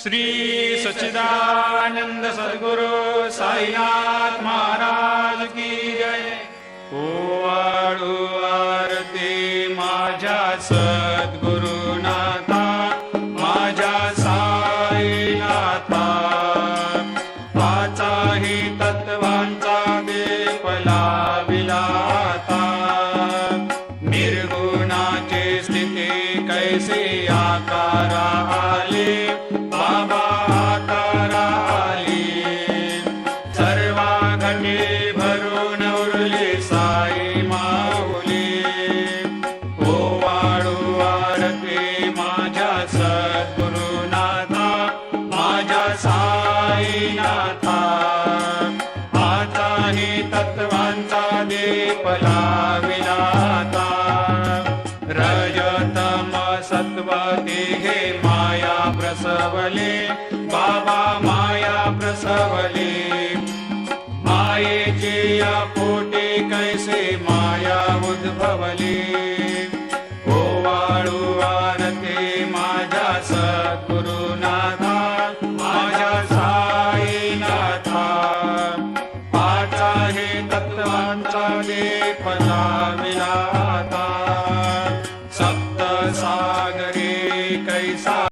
श्री सच्चिदानंद सद्गुरु साईनाथ महाराज की जय। ओवाळू आरती माझ्या सद्गुरुनाथा, माझ्या साईनाथा, पाचाही तत्वांचा दीप लाविला आता। निर्गुणाची स्थिती कैसे आकारा आले, बाबा आकारा आले। सर्वा घटे भरून उरले साई माऊली। ओवाळू आरती माझ्या सद्गुरुनाथा, माझ्या साईनाथा, आताही तत्वांचा दीप लाविला आता। रजतम सत्व तिघे माया प्रसवले, बाबा माया प्रसवले। मायेची या पोटी कैसे माया उद्भवली। ओवाळू आरती माझ्या सद्गुरुनाथा, माझ्या साईनाथा, पाचाही तत्वांचा दीप लाविला